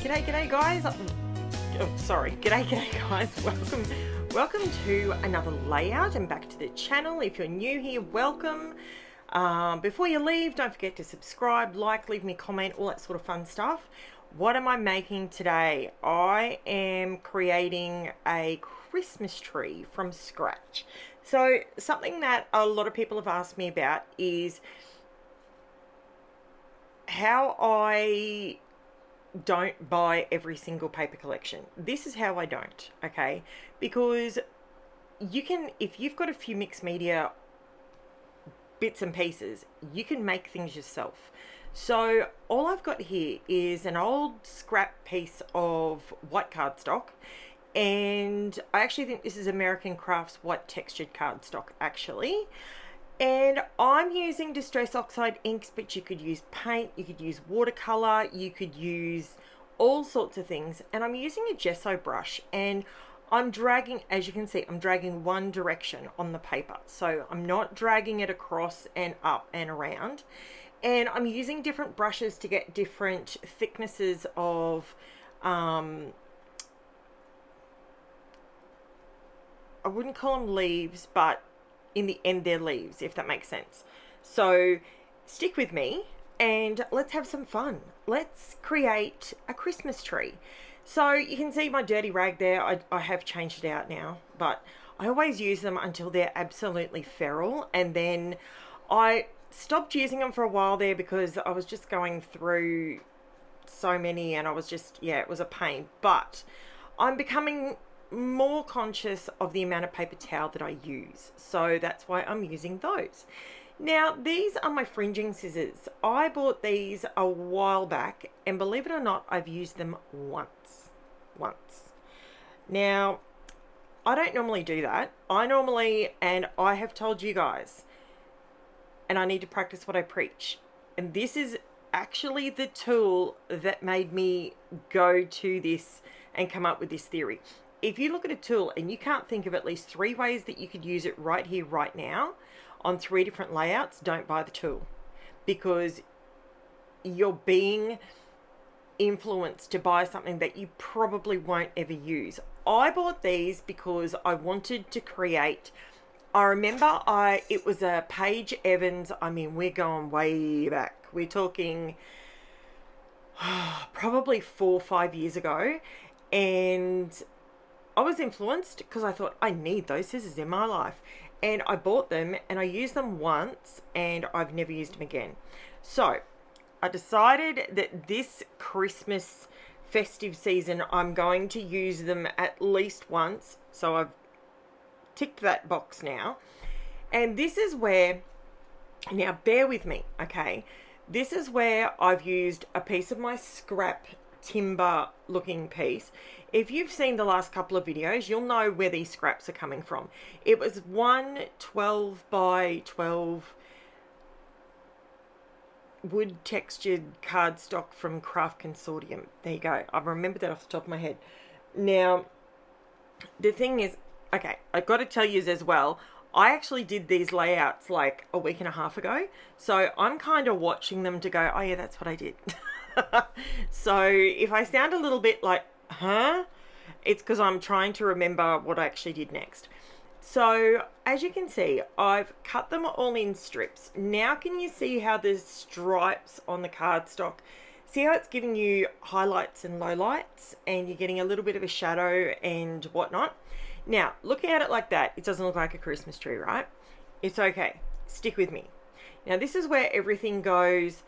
G'day guys. G'day guys. Welcome to another layout and back to the channel. If you're new here, welcome. Before you leave, don't forget to subscribe, like, leave me a comment, all that sort of fun stuff. What am I making today? I am creating a Christmas tree from scratch. So something that a lot of people have asked me about is how I don't buy every single paper collection. This is how I don't, okay? Because you can, if you've got a few mixed media bits and pieces, you can make things yourself. So all I've got here is an old scrap piece of white cardstock, and I actually think this is American Crafts white textured cardstock actually. And I'm using Distress Oxide inks, but you could use paint, you could use watercolor, you could use all sorts of things. And I'm using a gesso brush, and I'm dragging, as you can see, I'm dragging one direction on the paper. So I'm not dragging it across and up and around. And I'm using different brushes to get different thicknesses of, I wouldn't call them leaves, but in the end they're leaves, if that makes sense. So stick with me and let's have some fun. Let's create a Christmas tree. So you can see my dirty rag there. I have changed it out now, but I always use them until they're absolutely feral, and then I stopped using them for a while there because I was just going through so many and I was just, yeah, it was a pain. But I'm becoming more conscious of the amount of paper towel that I use, so that's why I'm using those. Now these are my fringing scissors. I bought these a while back, and believe it or not, I've used them once. Now I don't normally do that. And I have told you guys, and I need to practice what I preach, and this is actually the tool that made me go to this and come up with this theory. If you look at a tool and you can't think of at least 3 ways that you could use it right here, right now, on 3 different layouts, don't buy the tool, because you're being influenced to buy something that you probably won't ever use. I bought these because I wanted to create, I remember it was a Paige Evans, I mean, we're going way back. We're talking probably 4 or 5 years ago, and I was influenced because I thought I need those scissors in my life, and I bought them and I used them once and I've never used them again. So I decided that this Christmas festive season I'm going to use them at least once. So I've ticked that box now, and this is where, now bear with me, okay, this is where I've used a piece of my scrap timber looking piece. If you've seen the last couple of videos, you'll know where these scraps are coming from. It was one 12 by 12 wood textured cardstock from Craft Consortium. There you go. I remember that off the top of my head. Now, the thing is, okay, I've got to tell you as well, I actually did these layouts like a week and a half ago. So I'm kind of watching them to go, oh yeah, that's what I did. So if I sound a little bit like, huh? It's because I'm trying to remember what I actually did next. So as you can see, I've cut them all in strips. Now can you see how there's stripes on the cardstock? See how it's giving you highlights and lowlights, and you're getting a little bit of a shadow and whatnot. Now looking at it like that, it doesn't look like a Christmas tree, right? It's okay. Stick with me. Now this is where everything goes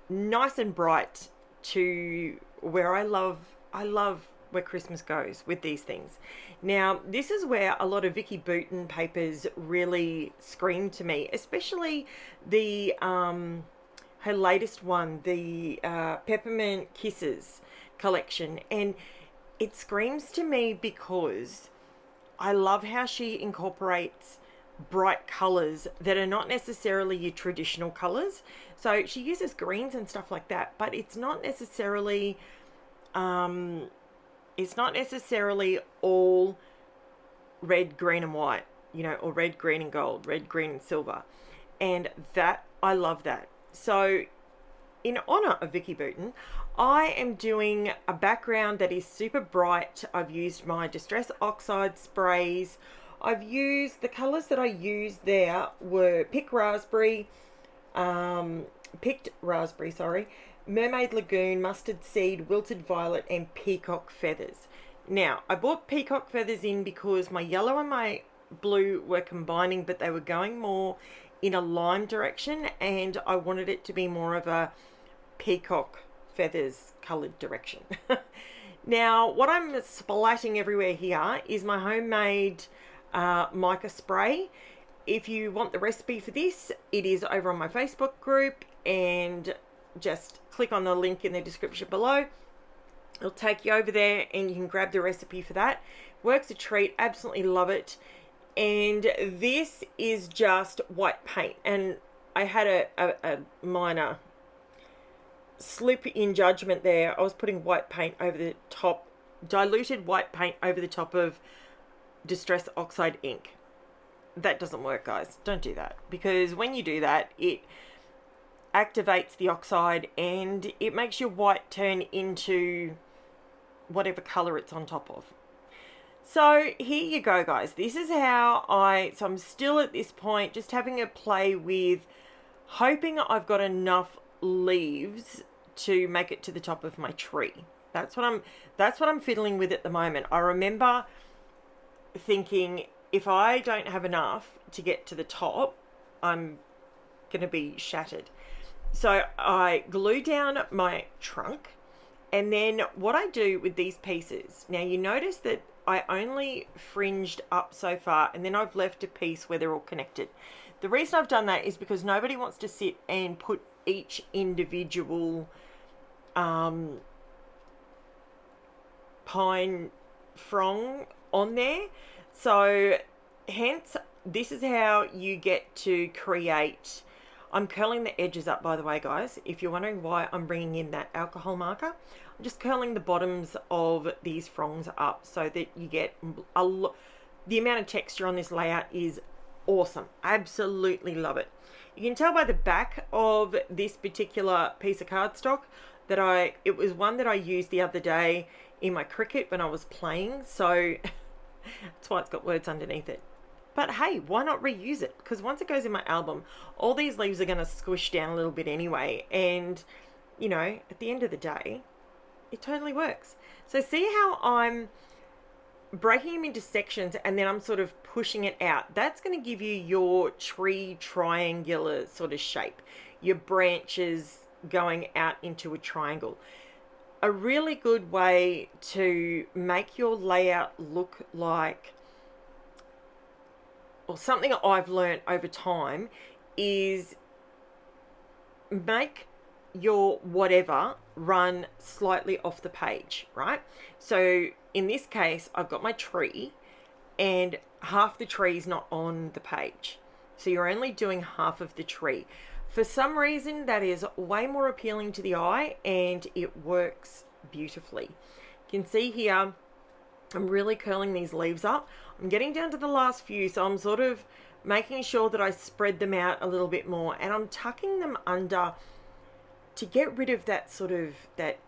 nice and bright to where I love where Christmas goes with these things. Now this is where a lot of Vicky Bouton papers really scream to me, especially the her latest one, the Peppermint Kisses collection, and it screams to me because I love how she incorporates bright colors that are not necessarily your traditional colors. So she uses greens and stuff like that, but it's not necessarily all red, green and white, you know, or red, green and gold, red, green and silver. And that, I love that. So in honor of Vicky Booten, I am doing a background that is super bright. I've used my Distress Oxide sprays. I've used, the colours that I used there were Picked Raspberry, Mermaid Lagoon, Mustard Seed, Wilted Violet, and Peacock Feathers. Now, I bought Peacock Feathers in because my yellow and my blue were combining, but they were going more in a lime direction, and I wanted it to be more of a Peacock Feathers coloured direction. Now, what I'm splatting everywhere here is my homemade mica spray. If you want the recipe for this, it is over on my Facebook group, and just click on the link in the description below. It'll take you over there and you can grab the recipe for that. Works a treat, absolutely love it. And this is just white paint, and I had a minor slip in judgment there. I was putting white paint over the top, diluted white paint over the top of Distress Oxide ink. That doesn't work, guys. Don't do that, because when you do that, it activates the oxide and it makes your white turn into whatever color it's on top of. So here you go, guys. This is how so I'm still at this point just having a play with hoping I've got enough leaves to make it to the top of my tree. That's what I'm fiddling with at the moment. I remember thinking, if I don't have enough to get to the top, I'm gonna be shattered. So I glue down my trunk, and then what I do with these pieces, now you notice that I only fringed up so far, and then I've left a piece where they're all connected. The reason I've done that is because nobody wants to sit and put each individual pine frond on there. So hence, this is how you get to create. I'm curling the edges up, by the way, guys. If you're wondering why I'm bringing in that alcohol marker, I'm just curling the bottoms of these fronds up so that you get the amount of texture on this layout is awesome. Absolutely love it. You can tell by the back of this particular piece of cardstock that it was one that I used the other day in my cricket when I was playing, so that's why it's got words underneath it. But hey, why not reuse it? Because once it goes in my album, all these leaves are going to squish down a little bit anyway. And, you know, at the end of the day, it totally works. So see how I'm breaking them into sections and then I'm sort of pushing it out. That's going to give you your tree triangular sort of shape. Your branches going out into a triangle. A really good way to make your layout look like, or something I've learned over time, is make your whatever run slightly off the page, right? So in this case, I've got my tree and half the tree is not on the page. So you're only doing half of the tree. For some reason, that is way more appealing to the eye and it works beautifully. You can see here, I'm really curling these leaves up. I'm getting down to the last few, so I'm sort of making sure that I spread them out a little bit more, and I'm tucking them under to get rid of that sort of that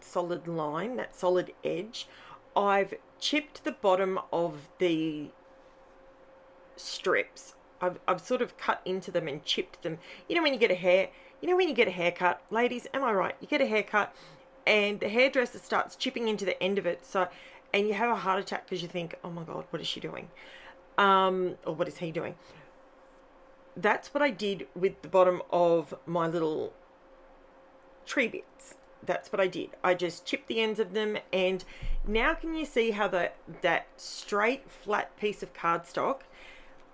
solid line, that solid edge. I've chipped the bottom of the strips. I've sort of cut into them and chipped them. You know when you get a haircut, ladies, am I right? You get a haircut and the hairdresser starts chipping into the end of it, and you have a heart attack because you think, oh my God, what is she doing? Or what is he doing? That's what I did with the bottom of my little tree bits. That's what I did. I just chipped the ends of them, and now can you see how that straight flat piece of cardstock,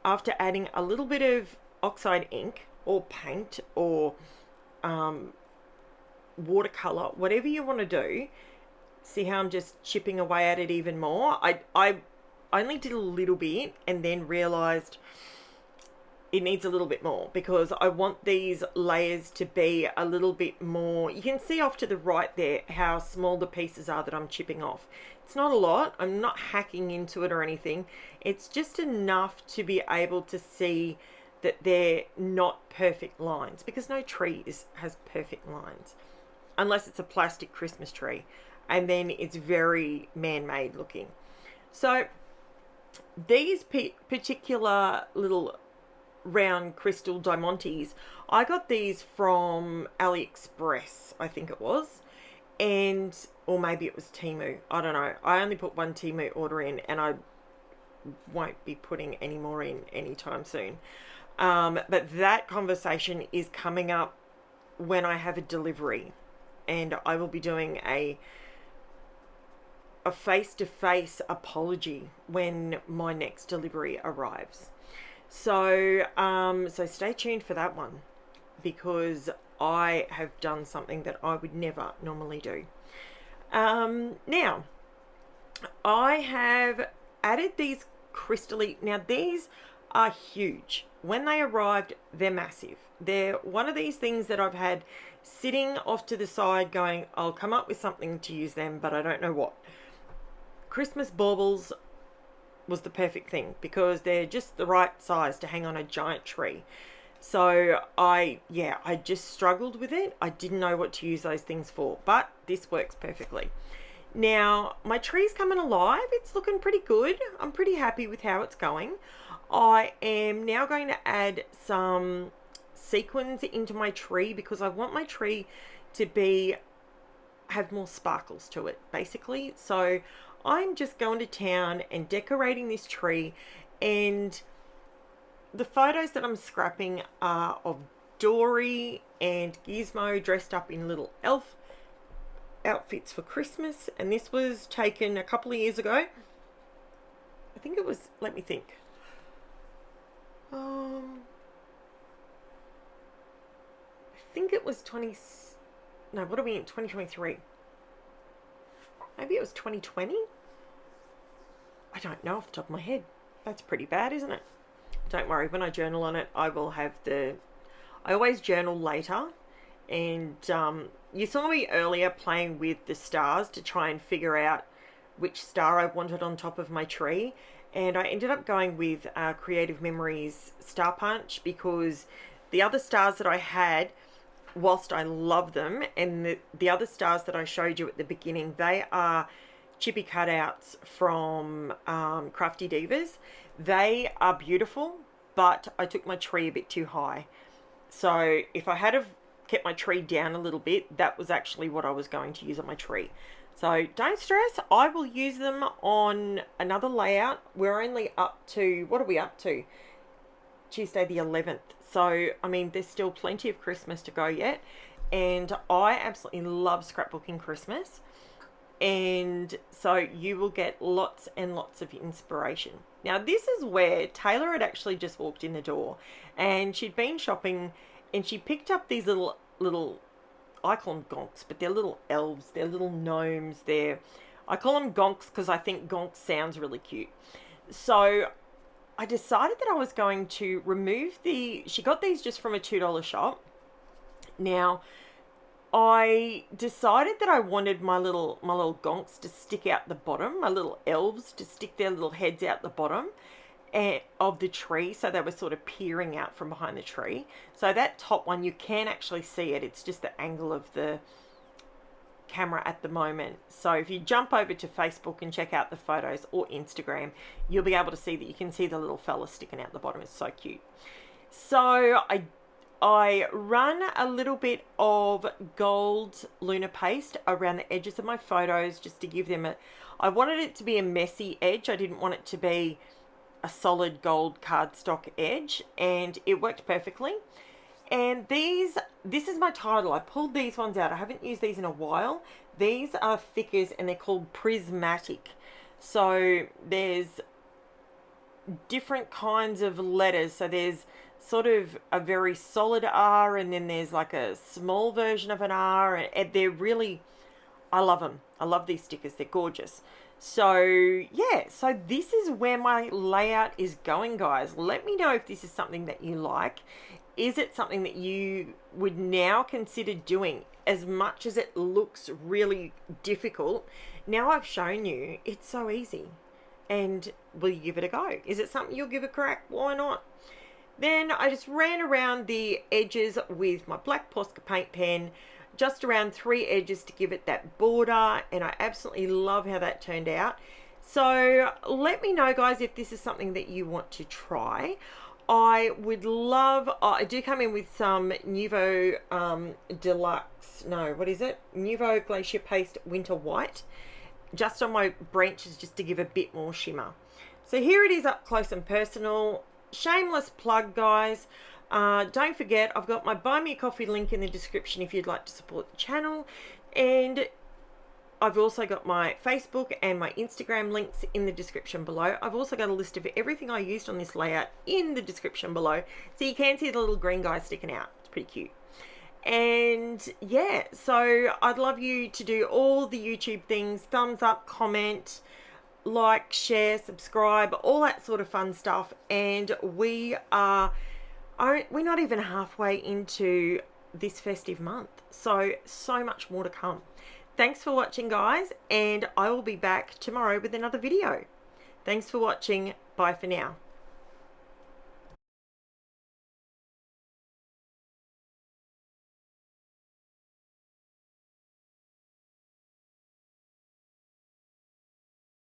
after adding a little bit of oxide ink or paint or watercolor, whatever you want to do, see how I'm just chipping away at it even more. I only did a little bit and then realized it needs a little bit more because I want these layers to be a little bit more. You can see off to the right there how small the pieces are that I'm chipping off. It's not a lot. I'm not hacking into it or anything. It's just enough to be able to see that they're not perfect lines, because no tree has perfect lines unless it's a plastic Christmas tree, and then it's very man-made looking. So these particular little round crystal diamantes, I got these from AliExpress, I think it was, and or maybe it was Temu, I don't know. I only put one Temu order in, and I won't be putting any more in anytime soon. But that conversation is coming up when I have a delivery, and I will be doing a face-to-face apology when my next delivery arrives. So so stay tuned for that one, because I have done something that I would never normally do. Now I have added these crystally. Now these are huge. When they arrived, they're massive. They're one of these things that I've had sitting off to the side going, I'll come up with something to use them, but I don't know what. Christmas baubles was the perfect thing, because they're just the right size to hang on a giant tree. So I just struggled with it. I didn't know what to use those things for, but this works perfectly. Now my tree's coming alive. It's looking pretty good. I'm pretty happy with how it's going. I am now going to add some sequins into my tree, because I want my tree to have more sparkles to it, basically. So I'm just going to town and decorating this tree, and the photos that I'm scrapping are of Dory and Gizmo dressed up in little elf outfits for Christmas, and this was taken a couple of years ago. I think it was, let me think. I think it was 2023? Maybe it was 2020? I don't know off the top of my head. That's pretty bad, isn't it? Don't worry, when I journal on it, I will have I always journal later. And you saw me earlier playing with the stars to try and figure out which star I wanted on top of my tree. And I ended up going with Creative Memories Star Punch, because the other stars that I had, whilst I love them, and the other stars that I showed you at the beginning, they are chippy cutouts from Crafty Divas. They are beautiful, but I took my tree a bit too high. So if I had have kept my tree down a little bit, that was actually what I was going to use on my tree. So don't stress, I will use them on another layout. We're only up to, what are we up to? Tuesday the 11th. So, I mean, there's still plenty of Christmas to go yet. And I absolutely love scrapbooking Christmas. And so you will get lots and lots of inspiration. Now, this is where Taylor had actually just walked in the door, and she'd been shopping, and she picked up these little, I call them gonks, but they're little elves, they're little gnomes. I call them gonks because I think gonks sounds really cute. So I decided that I was going to remove she got these just from a $2 shop. Now, I decided that I wanted my little gonks to stick out the bottom, my little elves to stick their little heads out the bottom of the tree, so they were sort of peering out from behind the tree. So that top one, you can actually see it. It's just the angle of the camera at the moment. So if you jump over to Facebook and check out the photos, or Instagram, you'll be able to see that you can see the little fella sticking out the bottom. It's so cute. So I run a little bit of gold lunar paste around the edges of my photos, just to give them I wanted it to be a messy edge. I didn't want it to be a solid gold cardstock edge, and it worked perfectly. And this is my title. I pulled these ones out. I haven't used these in a while. These are FISCARS, and they're called Prismatic. So there's different kinds of letters. So there's sort of a very solid R, and then there's like a small version of an R, and they're really, I love them. I love these stickers. They're gorgeous. So yeah, so this is where my layout is going, guys. Let me know if this is something that you like. Is it something that you would now consider doing? As much as it looks really difficult, now I've shown you it's so easy. And will you give it a go? Is it something you'll give a crack? Why not? Then I just ran around the edges with my black Posca paint pen, just around 3 edges to give it that border, and I absolutely love how that turned out. So let me know, guys, if this is something that you want to try. I would love, I do come in with some NUVO Deluxe, no, what is it? NUVO Glacier Paste Winter White, just on my branches, just to give a bit more shimmer. So here it is up close and personal. Shameless plug, guys. Don't forget, I've got my Buy Me a Coffee link in the description if you'd like to support the channel. And I've also got my Facebook and my Instagram links in the description below. I've also got a list of everything I used on this layout in the description below, so you can see the little green guy sticking out. It's pretty cute. And yeah, so I'd love you to do all the YouTube things: thumbs up, comment, like, share, subscribe, all that sort of fun stuff. And we're not even halfway into this festive month, so much more to come. Thanks for watching, guys, and I will be back tomorrow with another video. Thanks for watching. Bye for now.